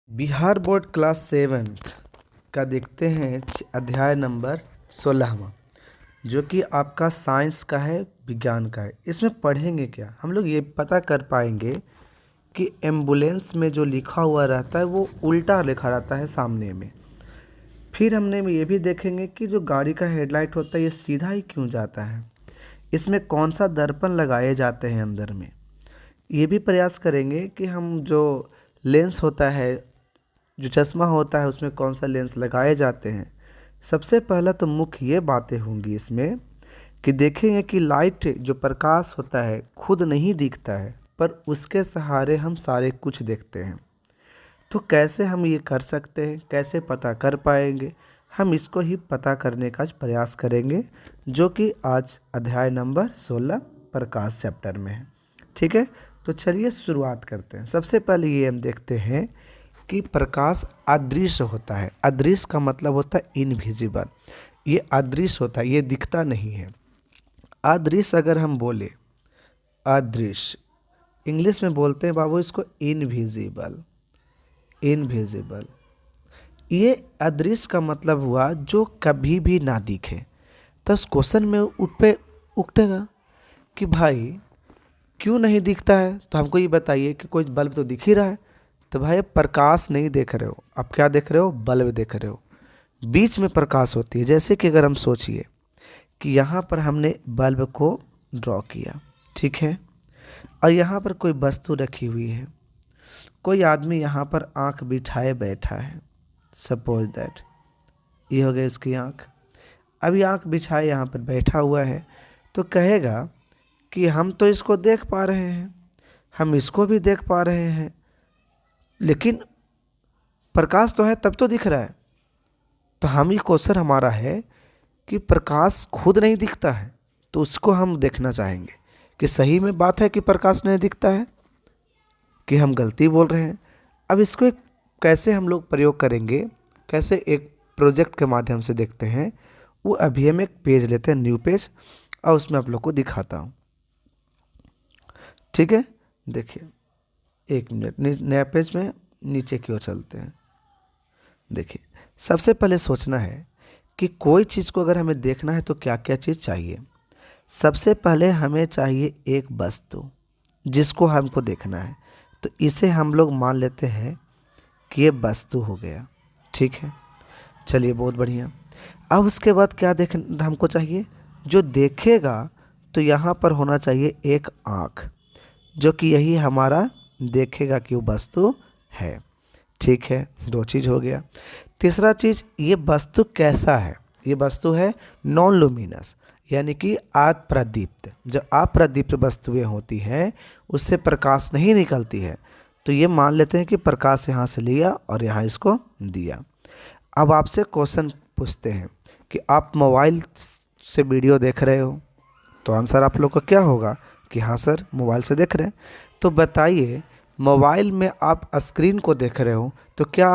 Bihar board class seventh का देखते हैं अध्याय नंबर 16वां, जो कि आपका साइंस का है, विज्ञान का है। इसमें पढ़ेंगे क्या, हम लोग ये पता कर पाएंगे कि एम्बुलेंस में जो लिखा हुआ रहता है वो उल्टा लिखा रहता है सामने में। फिर हमने ये भी देखेंगे कि जो गाड़ी का हेडलाइट होता है ये सीधा ही क्यों जाता है, इसमें कौन सा दर्पण लगाए जाते हैं अंदर में। ये भी प्रयास करेंगे कि हम जो लेंस होता है, जो चश्मा होता है, उसमें कौन सा लेंस लगाए जाते हैं। सबसे पहला तो मुख्य ये बातें होंगी इसमें कि देखेंगे कि लाइट जो प्रकाश होता है खुद नहीं दिखता है, पर उसके सहारे हम सारे कुछ देखते हैं। तो कैसे हम ये कर सकते हैं, कैसे पता कर पाएंगे, हम इसको ही पता करने का प्रयास करेंगे, जो कि आज अध्याय नंबर 16 प्रकाश चैप्टर में है। ठीक है, तो चलिए शुरुआत करते हैं। सबसे पहले ये हम देखते हैं कि प्रकाश अदृश्य होता है। अदृश्य का मतलब होता है इनविजिबल। ये अदृश्य होता है, ये दिखता नहीं है। अदृश्य अगर हम बोले, अदृश्य इंग्लिश में बोलते हैं बाबू इसको इनविजिबल। इनविजिबल ये अदृश्य का मतलब हुआ जो कभी भी ना दिखे। तो उस क्वेश्चन में उठेगा कि भाई क्यों नहीं दिखता है, तो हमको ये बताइए कि कोई बल्ब तो दिख ही रहा है। तो भाई अब प्रकाश नहीं देख रहे हो, आप क्या देख रहे हो, बल्ब देख रहे हो। बीच में प्रकाश होती है। जैसे कि अगर हम सोचिए कि यहाँ पर हमने बल्ब को ड्रॉ किया, ठीक है, और यहाँ पर कोई वस्तु रखी हुई है। कोई आदमी यहाँ पर आंख बिछाए बैठा है। सपोज दैट ये हो गई उसकी आंख। अभी आंख बिछाए यहाँ पर बैठा हुआ है, तो कहेगा कि हम तो इसको देख पा रहे हैं, हम इसको भी देख पा रहे हैं, लेकिन प्रकाश तो है तब तो दिख रहा है। तो हम ये क्वेश्चन हमारा है कि प्रकाश खुद नहीं दिखता है, तो उसको हम देखना चाहेंगे कि सही में बात है कि प्रकाश नहीं दिखता है कि हम गलती बोल रहे हैं। अब इसको एक कैसे हम लोग प्रयोग करेंगे, कैसे एक प्रोजेक्ट के माध्यम से देखते हैं। वो अभी हम एक पेज लेते हैं, न्यू पेज, और उसमें आप लोग को दिखाता हूँ। ठीक है, देखिए, एक मिनट, नया पेज में नीचे की ओर चलते हैं। देखिए, सबसे पहले सोचना है कि कोई चीज़ को अगर हमें देखना है तो क्या क्या चीज़ चाहिए। सबसे पहले हमें चाहिए एक वस्तु जिसको हमको देखना है। तो इसे हम लोग मान लेते हैं कि ये वस्तु हो गया। ठीक है, चलिए, बहुत बढ़िया। अब उसके बाद क्या देख हमको चाहिए, जो देखेगा, तो यहाँ पर होना चाहिए एक आँख, जो कि यही हमारा देखेगा कि वो वस्तु है। ठीक है, दो चीज़ हो गया। तीसरा चीज़, ये वस्तु कैसा है। ये वस्तु है नॉन लुमिनस, यानी कि अप्रदीप्त। जो अप्रदीप्त वस्तुएं होती हैं उससे प्रकाश नहीं निकलती है। तो ये मान लेते हैं कि प्रकाश यहाँ से लिया और यहाँ इसको दिया। अब आपसे क्वेश्चन पूछते हैं कि आप मोबाइल से वीडियो देख रहे हो, तो आंसर आप लोग का क्या होगा कि हाँ सर, मोबाइल से देख रहे हैं। तो बताइए, मोबाइल में आप स्क्रीन को देख रहे हो, तो क्या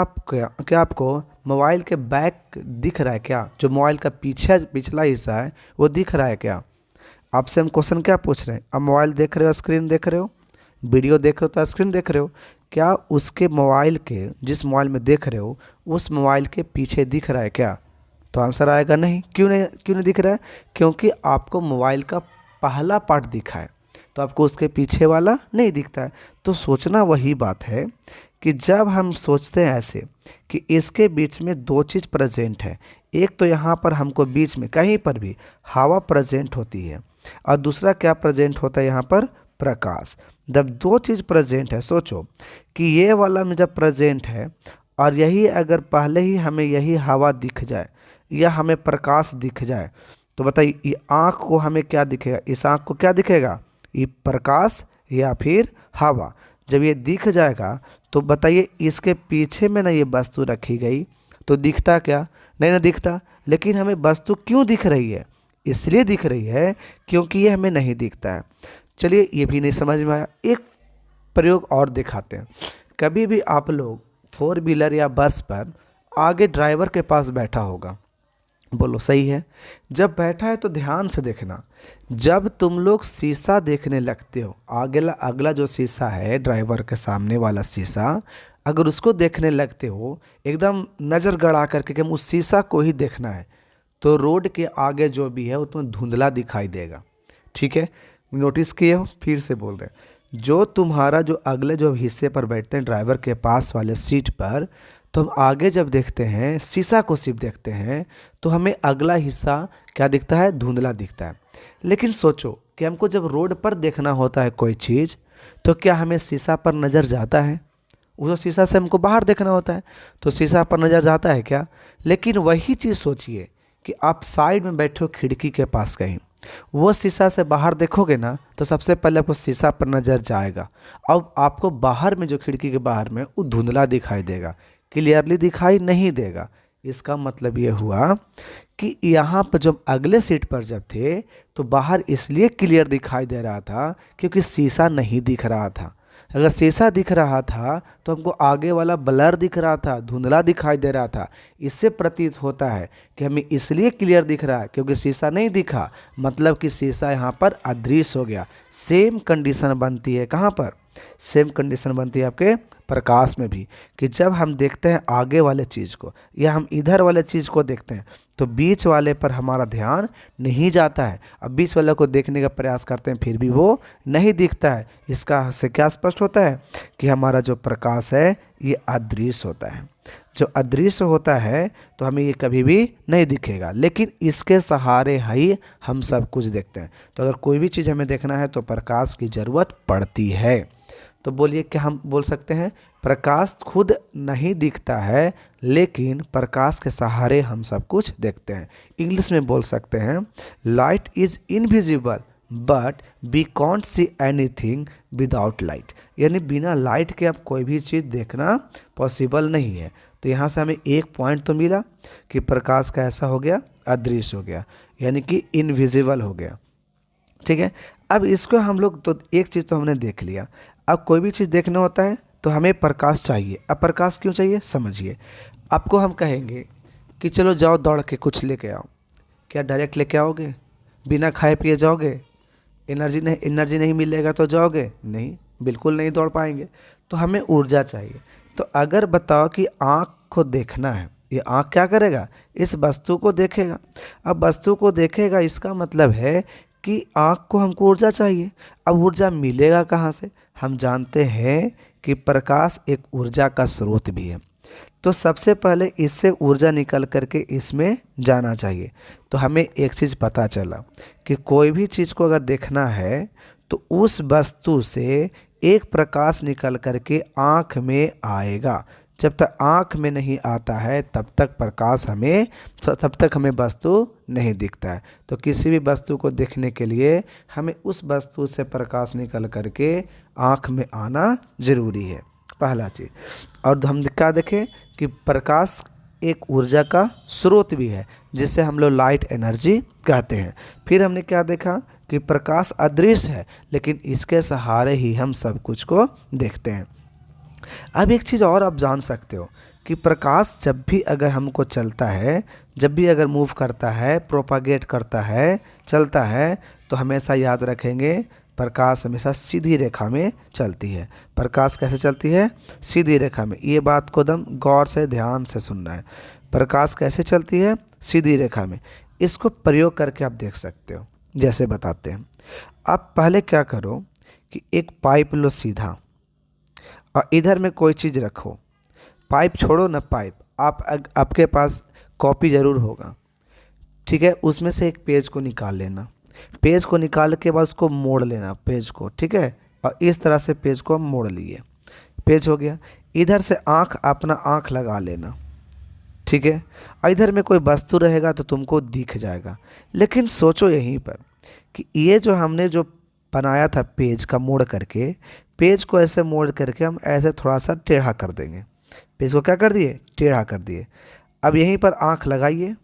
आपको मोबाइल के बैक दिख रहा है क्या, जो मोबाइल का पिछला हिस्सा है वो दिख रहा है क्या। आपसे हम क्वेश्चन क्या पूछ रहे हैं, आप मोबाइल देख रहे हो, स्क्रीन देख रहे हो, वीडियो देख रहे हो तो स्क्रीन देख रहे हो, क्या उसके मोबाइल के, जिस मोबाइल में देख रहे हो, उस मोबाइल के पीछे दिख रहा है क्या। तो आंसर आएगा नहीं। क्यों नहीं दिख रहा है, क्योंकि आपको मोबाइल का पहला पार्ट दिखा है, तो आपको उसके पीछे वाला नहीं दिखता है। तो सोचना वही बात है कि जब हम सोचते हैं ऐसे कि इसके बीच में दो चीज़ प्रेजेंट है, एक तो यहाँ पर हमको बीच में कहीं पर भी हवा प्रेजेंट होती है, और दूसरा क्या प्रेजेंट होता है यहाँ पर, प्रकाश। जब दो चीज़ प्रेजेंट है, सोचो कि ये वाला में जब प्रेजेंट है और यही अगर पहले ही हमें यही हवा दिख जाए या हमें प्रकाश दिख जाए, तो बताइए ये आँख को हमें क्या दिखेगा, इस आँख को क्या दिखेगा, ये प्रकाश या फिर हवा। जब ये दिख जाएगा तो बताइए इसके पीछे में ना ये वस्तु रखी गई तो दिखता क्या, नहीं ना दिखता। लेकिन हमें वस्तु क्यों दिख रही है, इसलिए दिख रही है क्योंकि ये हमें नहीं दिखता है। चलिए, ये भी नहीं समझ में आया, एक प्रयोग और दिखाते हैं। कभी भी आप लोग फोर व्हीलर या बस पर आगे ड्राइवर के पास बैठा होगा, बोलो सही है। जब बैठा है तो ध्यान से देखना, जब तुम लोग शीशा देखने लगते हो, अगला जो शीशा है ड्राइवर के सामने वाला शीशा, अगर उसको देखने लगते हो एकदम नज़र गड़ा करके कि हम उस शीशा को ही देखना है, तो रोड के आगे जो भी है वो तुम्हें धुंधला दिखाई देगा। ठीक है, नोटिस किए हो, फिर से बोल रहे हैं, जो तुम्हारा जो अगले जो हिस्से पर बैठते हैं ड्राइवर के पास वाले सीट पर, तो हम आगे जब देखते हैं शीशा को सिर्फ देखते हैं तो हमें अगला हिस्सा क्या दिखता है, धुंधला दिखता है। लेकिन सोचो कि हमको जब रोड पर देखना होता है कोई चीज़, तो क्या हमें शीशा पर नज़र जाता है? वो शीशा से हमको बाहर देखना होता है, तो शीशा पर नज़र जाता है क्या? लेकिन वही चीज़ सोचिए कि आप साइड में बैठे हो खिड़की के पास कहीं, वो शीशा से बाहर देखोगे ना, तो सबसे पहले आपको शीशा पर नज़र जाएगा। अब आपको बाहर में जो खिड़की के बाहर में वो धुंधला दिखाई देगा, क्लियरली दिखाई नहीं देगा। इसका मतलब ये हुआ कि यहाँ पर जब अगले सीट पर जब थे तो बाहर इसलिए क्लियर दिखाई दे रहा था क्योंकि शीशा नहीं दिख रहा था। अगर शीशा दिख रहा था तो हमको आगे वाला ब्लर दिख रहा था, धुंधला दिखाई दे रहा था। इससे प्रतीत होता है कि हमें इसलिए क्लियर दिख रहा है क्योंकि शीशा नहीं दिखा, मतलब कि शीशा यहाँ पर अदृश्य हो गया। सेम कंडीशन बनती है कहाँ पर? सेम कंडीशन बनती है आपके प्रकाश में भी, कि जब हम देखते हैं आगे वाले चीज़ को या हम इधर वाले चीज़ को देखते हैं तो बीच वाले पर हमारा ध्यान नहीं जाता है। अब बीच वाले को देखने का प्रयास करते हैं फिर भी वो नहीं दिखता है। इसका से क्या स्पष्ट होता है कि हमारा जो प्रकाश है ये अदृश्य होता है। जो अदृश्य होता है तो हमें ये कभी भी नहीं दिखेगा, लेकिन इसके सहारे ही हम सब कुछ देखते हैं। तो अगर कोई भी चीज़ हमें देखना है तो प्रकाश की ज़रूरत पड़ती है। तो बोलिए क्या हम बोल सकते हैं? प्रकाश खुद नहीं दिखता है, लेकिन प्रकाश के सहारे हम सब कुछ देखते हैं। इंग्लिश में बोल सकते हैं, light is invisible but we can't see anything without light. यानी बिना लाइट के अब कोई भी चीज़ देखना पॉसिबल नहीं है। तो यहाँ से हमें एक पॉइंट तो मिला कि प्रकाश का ऐसा हो गया, अदृश्य हो गया, यानी कि इनविजिबल हो गया। ठीक है, अब इसको हम लोग तो एक चीज़ तो हमने देख लिया। अब कोई भी चीज़ देखना होता है तो हमें प्रकाश चाहिए। अब प्रकाश क्यों चाहिए समझिए। आपको हम कहेंगे कि चलो जाओ दौड़ के कुछ लेके आओ, क्या डायरेक्ट लेके आओगे? बिना खाए पिए जाओगे? एनर्जी नहीं मिलेगा तो जाओगे? नहीं, बिल्कुल नहीं दौड़ पाएंगे। तो हमें ऊर्जा चाहिए। तो अगर बताओ कि आँख को देखना है, ये आँख क्या करेगा? इस वस्तु को देखेगा। अब वस्तु को देखेगा, इसका मतलब है कि आँख को हमको ऊर्जा चाहिए। अब ऊर्जा मिलेगा कहाँ से? हम जानते हैं कि प्रकाश एक ऊर्जा का स्रोत भी है। तो सबसे पहले इससे ऊर्जा निकल करके इसमें जाना चाहिए। तो हमें एक चीज़ पता चला कि कोई भी चीज़ को अगर देखना है तो उस वस्तु से एक प्रकाश निकल करके आँख में आएगा। जब तक आँख में नहीं आता है तब तक हमें वस्तु नहीं दिखता है। तो किसी भी वस्तु को देखने के लिए हमें उस वस्तु से प्रकाश निकल करके आँख में आना ज़रूरी है, पहला चीज़। और हम क्या देखें कि प्रकाश एक ऊर्जा का स्रोत भी है, जिसे हम लोग लाइट एनर्जी कहते हैं। फिर हमने क्या देखा कि प्रकाश अदृश्य है, लेकिन इसके सहारे ही हम सब कुछ को देखते हैं। अब एक चीज़ और आप जान सकते हो कि प्रकाश जब भी अगर हमको चलता है, जब भी अगर मूव करता है, प्रोपागेट करता है, चलता है, तो हमेशा याद रखेंगे प्रकाश हमेशा सीधी रेखा में चलती है। प्रकाश कैसे चलती है? सीधी रेखा में। ये बात को एकदम गौर से ध्यान से सुनना है। प्रकाश कैसे चलती है? सीधी रेखा में। इसको प्रयोग करके आप देख सकते हो। जैसे बताते हैं, आप पहले क्या करो कि एक पाइप लो सीधा और इधर में कोई चीज़ रखो। पाइप छोड़ो ना, पाइप आपके पास कॉपी ज़रूर होगा, ठीक है? उसमें से एक पेज को निकाल लेना। पेज को निकाल के बाद उसको मोड़ लेना, पेज को, ठीक है? और इस तरह से पेज को मोड़ लिए, पेज हो गया। इधर से अपना आँख लगा लेना, ठीक है? और इधर में कोई वस्तु रहेगा तो तुमको दिख जाएगा। लेकिन सोचो यहीं पर कि ये जो हमने जो बनाया था पेज का मोड़ करके, पेज को ऐसे मोड़ करके हम ऐसे थोड़ा सा टेढ़ा कर देंगे। पेज को क्या कर दिए? टेढ़ा कर दिए। अब यहीं पर आँख लगाइए।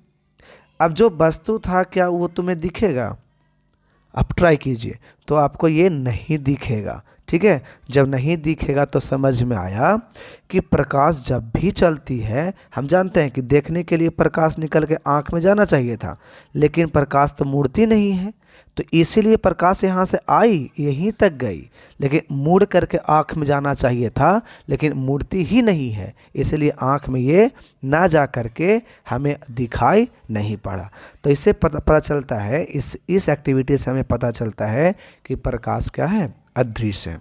अब जो वस्तु था क्या वो तुम्हें दिखेगा? आप ट्राई कीजिए, तो आपको ये नहीं दिखेगा, ठीक है? जब नहीं दिखेगा तो समझ में आया कि प्रकाश जब भी चलती है, हम जानते हैं कि देखने के लिए प्रकाश निकल के आँख में जाना चाहिए था, लेकिन प्रकाश तो मुड़ती नहीं है। तो इसीलिए प्रकाश यहाँ से आई यहीं तक गई, लेकिन मुड़ करके आँख में जाना चाहिए था, लेकिन मुड़ती ही नहीं है, इसलिए आँख में ये ना जा करके हमें दिखाई नहीं पड़ा। तो इससे पता चलता है, इस एक्टिविटी से हमें पता चलता है कि प्रकाश क्या है, अदृश्य है।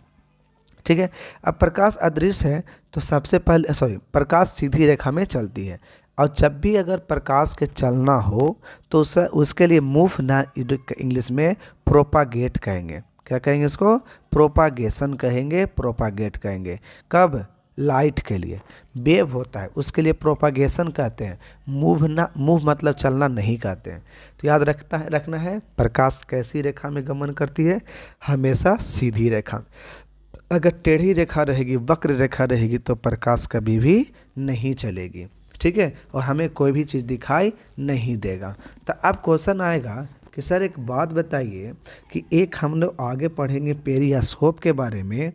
ठीक है। अब प्रकाश अदृश्य है तो सबसे पहले प्रकाश सीधी रेखा में चलती है, और जब भी अगर प्रकाश के चलना हो तो उसके लिए मूव ना इंग्लिश में प्रोपागेट कहेंगे। क्या कहेंगे इसको? प्रोपागेशन कहेंगे, प्रोपागेट कहेंगे। कब? लाइट के लिए वेव होता है उसके लिए प्रोपागेशन कहते हैं, मूव मतलब चलना नहीं कहते हैं। तो याद रखना है प्रकाश कैसी रेखा में गमन करती है? हमेशा सीधी रेखा। अगर टेढ़ी रेखा रहेगी, वक्र रेखा रहेगी तो प्रकाश कभी भी नहीं चलेगी। ठीक है, और हमें कोई भी चीज़ दिखाई नहीं देगा। तो अब क्वेश्चन आएगा कि सर एक बात बताइए कि एक हम लोग आगे पढ़ेंगे पेरिस्कोप के बारे में,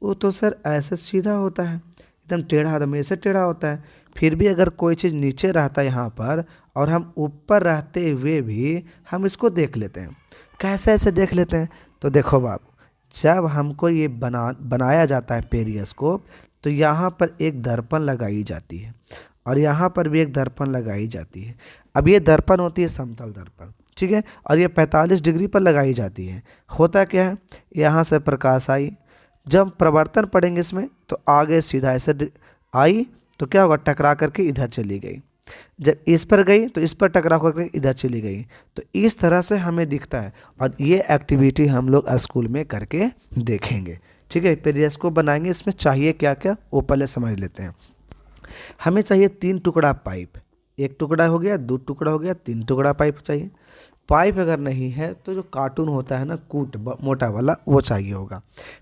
वो तो सर ऐसे सीधा होता है, एकदम टेढ़ा हमेशा टेढ़ा होता है, फिर भी अगर कोई चीज़ नीचे रहता है यहाँ पर और हम ऊपर रहते हुए भी हम इसको देख लेते हैं। कैसे ऐसे देख लेते हैं? तो देखो बाबू, जब हमको ये बनाया जाता है पेरिस्कोप, तो यहाँ पर एक दर्पण लगाई जाती है और यहाँ पर भी एक दर्पण लगाई जाती है। अब ये दर्पण होती है समतल दर्पण, ठीक है, और ये 45 डिग्री पर लगाई जाती है। होता क्या है, यहाँ से प्रकाश आई, जब प्रवर्तन पड़ेंगे इसमें तो आगे सीधा ऐसे आई तो क्या होगा, टकरा करके इधर चली गई। जब इस पर गई तो इस पर टकरा करके इधर चली गई। तो इस तरह से हमें दिखता है, और ये एक्टिविटी हम लोग स्कूल में करके देखेंगे। ठीक है, पेरिस्कोप बनाएंगे, इसमें चाहिए क्या क्या वो पहले समझ लेते हैं। हमें चाहिए 3 टुकड़ा पाइप, 1 टुकड़ा हो गया, 2 टुकड़ा हो गया, 3 टुकड़ा पाइप चाहिए। पाइप अगर नहीं है तो जो कार्टून होता है ना, कूट मोटा वाला, वो चाहिए होगा।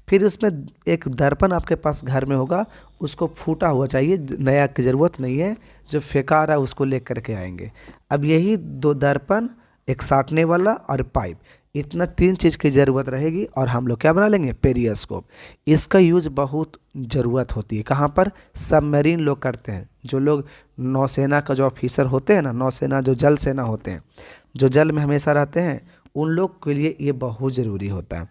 फिर उसमें एक दर्पण आपके पास घर में होगा, उसको फूटा हुआ चाहिए, नया की ज़रूरत नहीं है, जो फेंका रहा है उसको ले करके आएंगे। अब यही 2 दर्पण, एक साटने वाला और पाइप, इतना 3 चीज़ की ज़रूरत रहेगी और हम लोग क्या बना लेंगे, पेरिस्कोप। इसका यूज़ बहुत ज़रूरत होती है, कहाँ पर? सबमरीन लोग करते हैं, जो लोग नौसेना का जो ऑफिसर होते हैं ना, नौसेना जो जल सेना होते हैं, जो जल में हमेशा रहते हैं, उन लोग के लिए ये बहुत ज़रूरी होता है।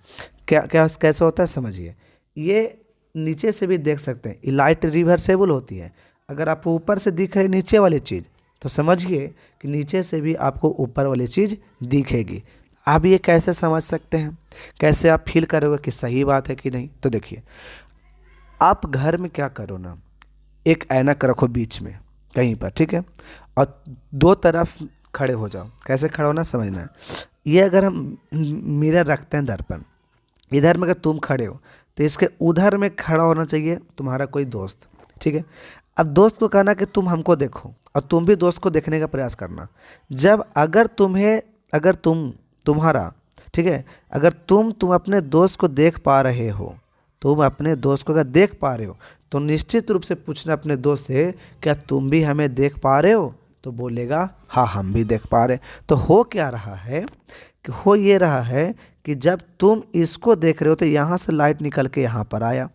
कैसे होता है समझिए, ये नीचे से भी देख सकते हैं, ये लाइट रिवर्सेबल होती है। अगर आपको ऊपर से दिख रही नीचे वाली चीज़ तो समझिए कि नीचे से भी आपको ऊपर वाली चीज़ दिखेगी। आप ये कैसे समझ सकते हैं, कैसे आप फील करोगे कि सही बात है कि नहीं? तो देखिए, आप घर में क्या करो ना, एक ऐनक रखो बीच में कहीं पर, ठीक है, और 2 तरफ खड़े हो जाओ। कैसे खड़ा होना समझना है। ये अगर हम मिरर रखते हैं दर्पण, इधर में अगर तुम खड़े हो तो इसके उधर में खड़ा होना चाहिए तुम्हारा कोई दोस्त, ठीक है। अब दोस्त को कहना कि तुम हमको देखो और तुम भी दोस्त को देखने का प्रयास करना। जब अगर तुम्हारा, ठीक है, अगर तुम अपने दोस्त को देख पा रहे हो, तुम अपने दोस्त को अगर देख पा रहे हो तो निश्चित रूप से पूछना अपने दोस्त से, क्या तुम भी हमें देख पा रहे हो? तो बोलेगा हाँ हम भी देख पा रहे। तो हो क्या रहा है कि हो ये रहा है कि जब तुम इसको देख रहे हो तो यहाँ से लाइट निकल के यहाँ पर आया,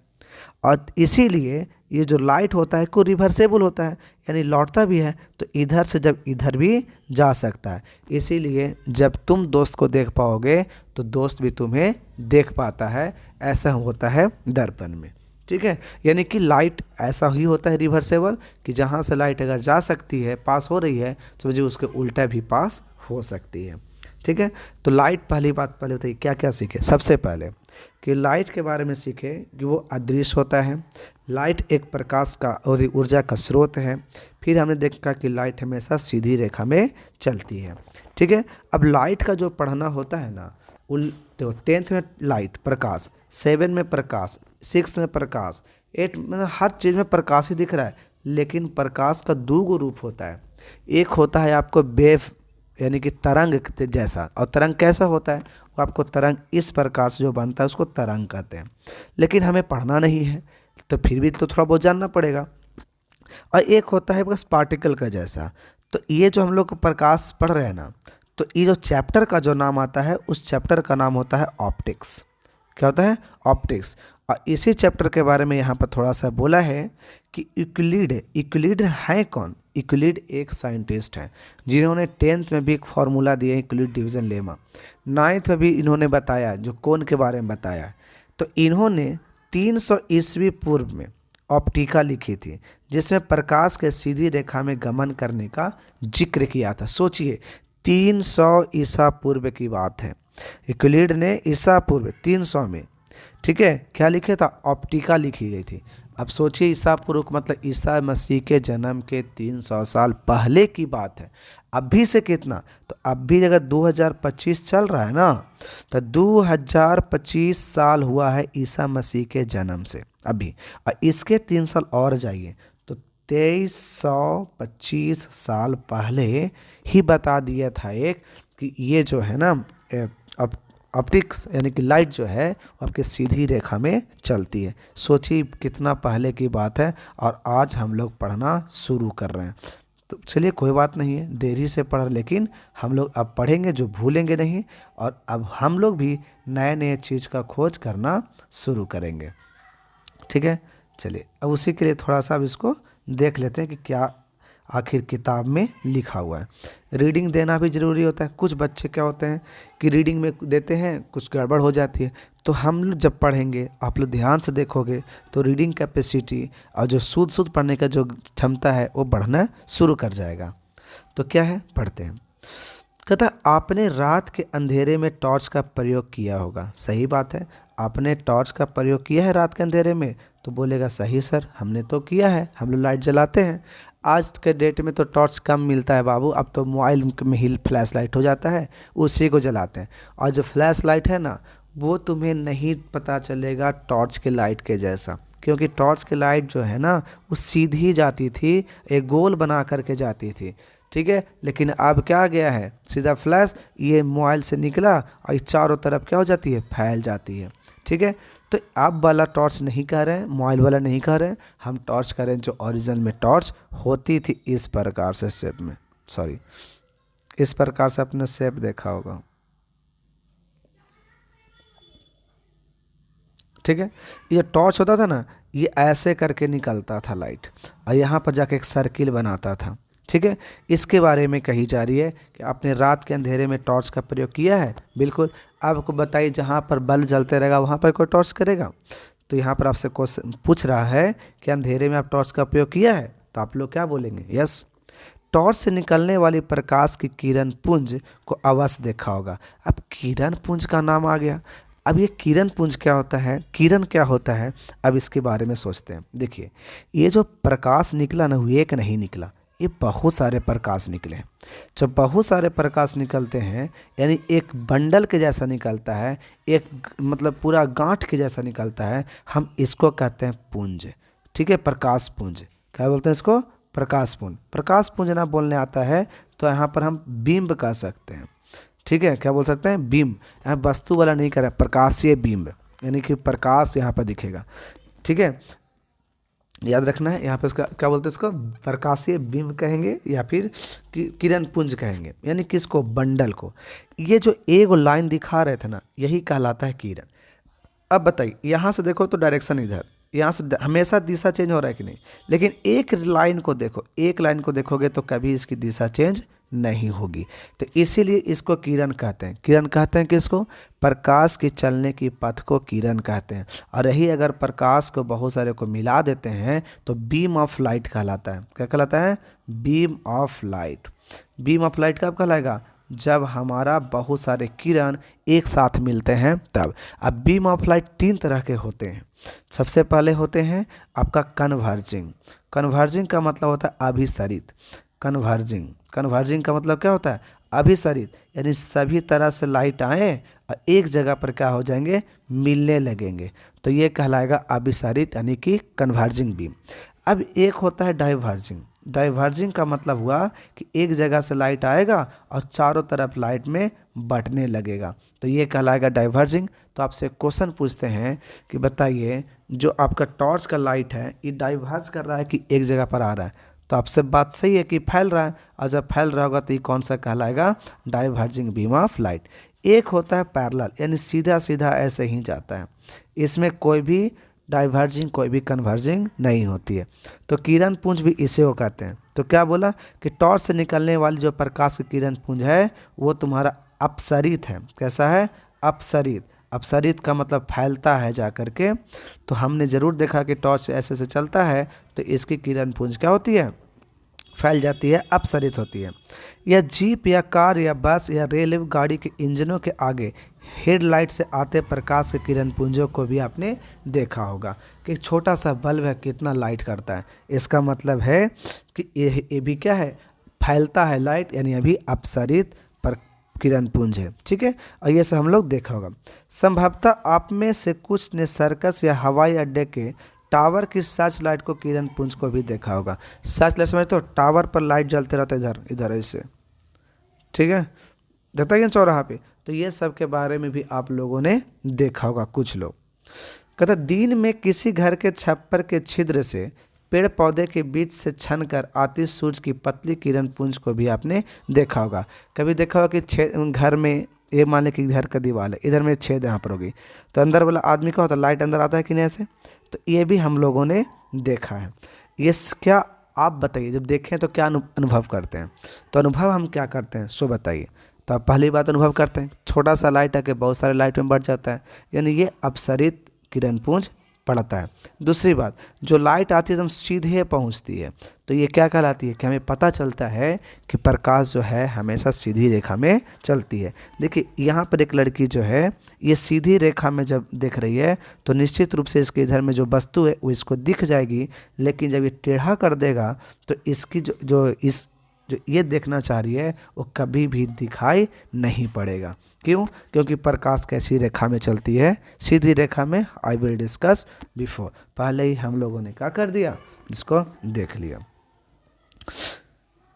और इसीलिए ये जो लाइट होता है को रिवर्सेबल होता है, यानी लौटता भी है, तो इधर से जब इधर भी जा सकता है। इसीलिए जब तुम दोस्त को देख पाओगे तो दोस्त भी तुम्हें देख पाता है। ऐसा होता है दर्पण में, ठीक है। यानी कि लाइट ऐसा ही होता है रिवर्सेबल, कि जहाँ से लाइट अगर जा सकती है, पास हो रही है, तो मुझे उसके उल्टा भी पास हो सकती है, ठीक है। तो लाइट पहली बात पहले बताइए क्या क्या सीखे। सबसे पहले कि लाइट के बारे में सीखे कि वो अदृश्य होता है, लाइट एक प्रकाश का और ऊर्जा का स्रोत है। फिर हमने देखा कि लाइट हमेशा सीधी रेखा में चलती है, ठीक है। अब लाइट का जो पढ़ना होता है ना, देखो 10th में लाइट प्रकाश, 7 में प्रकाश, 6 में प्रकाश, 8 मतलब हर चीज़ में प्रकाश ही दिख रहा है। लेकिन प्रकाश का 2 रूप होता है, एक होता है आपको वेव यानी कि तरंग जैसा, और तरंग कैसा होता है, वो आपको तरंग इस प्रकार से जो बनता है उसको तरंग कहते हैं। लेकिन हमें पढ़ना नहीं है तो फिर भी तो थोड़ा बहुत जानना पड़ेगा। और एक होता है बस पार्टिकल का जैसा। तो ये जो हम लोग प्रकाश पढ़ रहे हैं ना, तो ये जो चैप्टर का जो नाम आता है उस चैप्टर का नाम होता है ऑप्टिक्स। क्या होता है? ऑप्टिक्स। और इसी चैप्टर के बारे में यहाँ पर थोड़ा सा बोला है कि यूक्लिड है कौन? यूक्लिड एक साइंटिस्ट हैं जिन्होंने 10th में भी एक फार्मूला दिया है, यूक्लिड डिवीजन लेमा। 9th में भी इन्होंने बताया, जो कोण के बारे में बताया है। तो इन्होंने 300 ईस्वी पूर्व में ऑप्टिका लिखी थी, जिसमें प्रकाश के सीधी रेखा में गमन करने का जिक्र किया था। सोचिए 300 ईसा पूर्व की बात है, यूक्लिड ने ईसा पूर्व 300 में, ठीक है, क्या लिखे था? ऑप्टिका लिखी गई थी। अब सोचिए ईसा पूर्व मतलब ईसा मसीह के जन्म के 300 साल पहले की बात है। अभी से कितना? तो अभी अगर 2025 चल रहा है ना, तो 2025 साल हुआ है ईसा मसीह के जन्म से अभी, और इसके 3 साल और जाइए तो 2325 साल पहले ही बता दिया था एक कि ये जो है ना अब ऑप्टिक्स यानी कि लाइट जो है वो आपके सीधी रेखा में चलती है। सोचिए कितना पहले की बात है, और आज हम लोग पढ़ना शुरू कर रहे हैं। तो चलिए कोई बात नहीं है, देरी से पढ़, लेकिन हम लोग अब पढ़ेंगे जो भूलेंगे नहीं, और अब हम लोग भी नए नए चीज़ का खोज करना शुरू करेंगे। ठीक है, चलिए अब उसी के लिए थोड़ा सा अब इसको देख लेते हैं कि क्या आखिर किताब में लिखा हुआ है। रीडिंग देना भी ज़रूरी होता है। कुछ बच्चे क्या होते हैं कि रीडिंग में देते हैं, कुछ गड़बड़ हो जाती है। तो हम लोग जब पढ़ेंगे, आप लोग ध्यान से देखोगे तो रीडिंग कैपेसिटी और जो शुद्ध पढ़ने का जो क्षमता है वो बढ़ना शुरू कर जाएगा। तो क्या है, पढ़ते हैं। कहता आपने रात के अंधेरे में टॉर्च का प्रयोग किया होगा। सही बात है, आपने टॉर्च का प्रयोग किया है रात के अंधेरे में? तो बोलेगा सही सर, हमने तो किया है, हम लोग लाइट जलाते हैं। आज के डेट में तो टॉर्च कम मिलता है बाबू, अब तो मोबाइल में ही फ्लैश लाइट हो जाता है, उसी को जलाते हैं। और जो फ्लैश लाइट है ना, वो तुम्हें नहीं पता चलेगा टॉर्च के लाइट के जैसा, क्योंकि टॉर्च की लाइट जो है ना वो सीधी जाती थी, एक गोल बना करके जाती थी। ठीक है, लेकिन अब क्या गया है, सीधा फ्लैश, ये मोबाइल से निकला और चारों तरफ क्या हो जाती है, फैल जाती है। ठीक है, तो आप वाला टॉर्च नहीं कह रहे हैं, मोबाइल वाला नहीं कह रहे हैं, हम टॉर्च कह रहे हैं जो ओरिजिनल में टॉर्च होती थी इस प्रकार से शेप में, सॉरी इस प्रकार से अपने शेप देखा होगा। ठीक है, ये टॉर्च होता था ना, ये ऐसे करके निकलता था लाइट, और यहाँ पर जाके एक सर्किल बनाता था। ठीक है, इसके बारे में कही जा रही है कि आपने रात के अंधेरे में टॉर्च का प्रयोग किया है। बिल्कुल, आपको बताइए जहाँ पर बल्ब जलते रहेगा वहाँ पर कोई टॉर्च करेगा? तो यहाँ पर आपसे क्वेश्चन पूछ रहा है कि अंधेरे में आप टॉर्च का प्रयोग किया है, तो आप लोग क्या बोलेंगे? यस। टॉर्च से निकलने वाली प्रकाश की किरण पुंज को अवश्य देखा होगा। अब किरण पुंज का नाम आ गया। अब ये किरण पुंज क्या होता है, किरण क्या होता है, अब इसके बारे में सोचते हैं। देखिए, ये जो प्रकाश निकला ना, वो एक नहीं निकला, ये बहुत सारे प्रकाश निकले। जब बहुत सारे प्रकाश निकलते हैं, यानी एक बंडल के जैसा निकलता है, एक मतलब पूरा गांठ के जैसा निकलता है, हम इसको कहते हैं पुंज। ठीक है, प्रकाश पुंज। क्या बोलते हैं इसको? प्रकाश पुंज। प्रकाश पुंज ना बोलने आता है तो यहाँ पर हम बिंब कह सकते हैं। ठीक है, क्या बोल सकते हैं? बिंब। यहाँ वस्तु वाला नहीं कर रहा, प्रकाशीय बिंब, यानी कि प्रकाश यहाँ पर दिखेगा। ठीक है, याद रखना है, यहाँ पे इसका क्या बोलते हैं, इसको प्रकाशीय बिंब कहेंगे या फिर किरण पुंज कहेंगे, यानी किसको? बंडल को। ये जो एक लाइन दिखा रहे थे ना, यही कहलाता है किरण। अब बताइए, यहाँ से देखो तो डायरेक्शन इधर, यहाँ से हमेशा दिशा चेंज हो रहा है कि नहीं? लेकिन एक लाइन को देखो, एक लाइन को देखोगे तो कभी इसकी दिशा चेंज नहीं होगी। तो इसीलिए इसको किरण कहते हैं। किरण कहते हैं किसको? प्रकाश की चलने की पथ को किरण कहते हैं। और यही अगर प्रकाश को बहुत सारे को मिला देते हैं तो बीम ऑफ लाइट कहलाता है। क्या कहलाता है? Beam of light. Beam of light कब कहलाएगा? जब हमारा बहुत सारे किरण एक साथ मिलते हैं तब। अब बीम ऑफ लाइट 3 तरह के होते हैं। सबसे पहले होते हैं आपका कन्वर्जिंग। कन्वर्जिंग का मतलब होता है अभिसरित। कन्वर्जिंग, कन्वर्जिंग का मतलब क्या होता है? अभिसरित, यानी सभी तरह से लाइट आए और एक जगह पर क्या हो जाएंगे? मिलने लगेंगे, तो ये कहलाएगा अभिसरित, यानी कि कन्वर्जिंग बीम। अब एक होता है डाइवर्जिंग। डाइवर्जिंग का मतलब हुआ कि एक जगह से लाइट आएगा और चारों तरफ लाइट में बंटने लगेगा, तो ये कहलाएगा डाइवर्जिंग। तो आपसे क्वेश्चन पूछते हैं कि बताइए, जो आपका टॉर्च का लाइट है ये डाइवर्ज कर रहा है कि एक जगह पर आ रहा है? तो आपसे बात सही है कि फैल रहा है, और जब फैल रहा होगा तो ये कौन सा कहलाएगा? Diverging beam of light. एक होता है पैरेलल, यानी सीधा सीधा ऐसे ही जाता है, इसमें कोई भी डाइवर्जिंग कोई भी कन्वर्जिंग नहीं होती है। तो किरण पुंज भी इसे वो कहते हैं। तो क्या बोला कि टॉर्च से निकलने वाली जो प्रकाश की किरण पुंज है वो तुम्हारा अपसरित है। कैसा है? अपसरित। अपसरित का मतलब फैलता है जा करके। तो हमने ज़रूर देखा कि टॉर्च ऐसे से चलता है तो इसकी किरण पुंज क्या होती है? फैल जाती है, अपसरित होती है। या जीप या कार या बस या रेल गाड़ी के इंजनों के आगे हेडलाइट से आते प्रकाश के किरण पुंजों को भी आपने देखा होगा कि छोटा सा बल्ब है कितना लाइट करता है। इसका मतलब है कि ये भी क्या है? फैलता है लाइट, यानी अभी अपसरित पर किरण पुंज है। ठीक है, और ये सब हम लोग देखा होगा। संभवतः आप में से कुछ ने सर्कस या हवाई अड्डे के टावर की सर्च लाइट को किरण पुंज को भी देखा होगा। सर्च लाइट समझ तो टावर पर लाइट जलते रहता है इधर इधर ऐसे। ठीक है, देखता है चौराहा पे। तो ये सब के बारे में भी आप लोगों ने देखा होगा कुछ लोग। कहता दिन में किसी घर के छप्पर के छिद्र से पेड़ पौधे के बीच से छन कर आती सूरज की पतली किरण पुंज को भी आपने देखा होगा। कभी देखा होगा कि घर में ये मान लें कि घर का दीवार है, इधर में छेद यहाँ पर होगी तो अंदर वाला आदमी का होता है, लाइट अंदर आता है कि नहीं ऐसे। तो ये भी हम लोगों ने देखा है। ये क्या आप बताइए, जब देखें तो क्या अनुभव करते हैं? तो अनुभव हम क्या करते हैं सो बताइए। तो आप पहली बात अनुभव करते हैं, छोटा सा लाइट है कि बहुत सारे लाइट में बढ़ जाता है, यानी ये अपसरित किरण पुंज पड़ता है। दूसरी बात, जो लाइट आती है एकदम सीधे पहुंचती है, तो ये क्या कहलाती है? कि हमें पता चलता है कि प्रकाश जो है हमेशा सीधी रेखा में चलती है। देखिए यहाँ पर एक लड़की जो है ये सीधी रेखा में जब देख रही है तो निश्चित रूप से इसके इधर में जो वस्तु है वो इसको दिख जाएगी, लेकिन जब ये टेढ़ा कर देगा तो इसकी जो ये देखना चाह रही है वो कभी भी दिखाई नहीं पड़ेगा। क्यों? क्योंकि प्रकाश कैसी रेखा में चलती है? सीधी रेखा में। आई विल डिस्कस बिफोर, पहले ही हम लोगों ने क्या कर दिया, इसको देख लिया।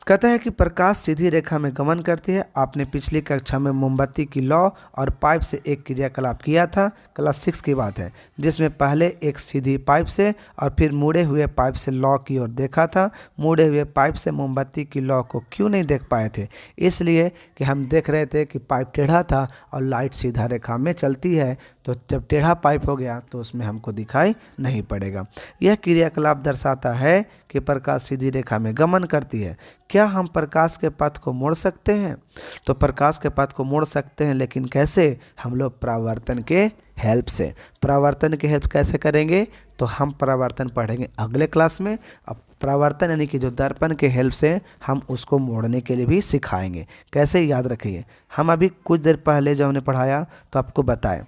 कहता है कि प्रकाश सीधी रेखा में गमन करती है। आपने पिछली कक्षा में मोमबत्ती की लौ और पाइप से एक क्रियाकलाप किया था, क्लास 6 की बात है, जिसमें पहले एक सीधी पाइप से और फिर मुड़े हुए पाइप से लौ की ओर देखा था। मुड़े हुए पाइप से मोमबत्ती की लौ को क्यों नहीं देख पाए थे? इसलिए कि हम देख रहे थे कि पाइप टेढ़ा था और लाइट सीधा रेखा में चलती है, तो जब टेढ़ा पाइप हो गया तो उसमें हमको दिखाई नहीं पड़ेगा। यह क्रियाकलाप दर्शाता है कि प्रकाश सीधी रेखा में गमन करती है। क्या हम प्रकाश के पथ को मोड़ सकते हैं? तो प्रकाश के पथ को मोड़ सकते हैं, लेकिन कैसे? हम लोग परावर्तन के हेल्प से। परावर्तन के हेल्प कैसे करेंगे? तो हम परावर्तन पढ़ेंगे अगले क्लास में। अब परावर्तन यानी कि जो दर्पण के हेल्प से हम उसको मोड़ने के लिए भी सिखाएंगे। कैसे? याद रखिए, हम अभी कुछ देर पहले जो हमने पढ़ाया तो आपको बताएं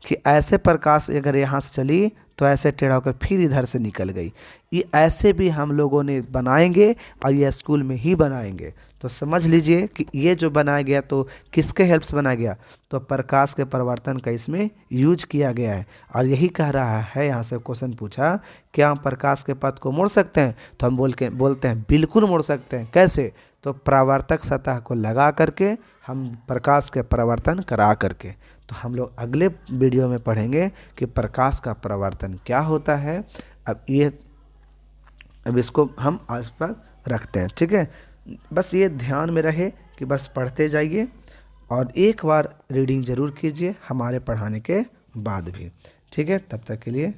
कि ऐसे प्रकाश अगर यहाँ से चली तो ऐसे टेढ़ा होकर फिर इधर से निकल गई। ये ऐसे भी हम लोगों ने बनाएंगे और ये स्कूल में ही बनाएंगे। तो समझ लीजिए कि ये जो बनाया गया तो किसके हेल्प से बनाया गया? तो प्रकाश के परिवर्तन का इसमें यूज किया गया है। और यही कह रहा है, यहाँ से क्वेश्चन पूछा क्या हम प्रकाश के पथ को मोड़ सकते हैं? तो हम बोलते हैं बिल्कुल मोड़ सकते हैं। कैसे? तो परावर्तक सतह को लगा करके, हम प्रकाश के परावर्तन करा करके। तो हम लोग अगले वीडियो में पढ़ेंगे कि प्रकाश का परावर्तन क्या होता है। अब इसको हम आज पर रखते हैं। ठीक है, बस ये ध्यान में रहे कि बस पढ़ते जाइए और एक बार रीडिंग ज़रूर कीजिए हमारे पढ़ाने के बाद भी। ठीक है, तब तक के लिए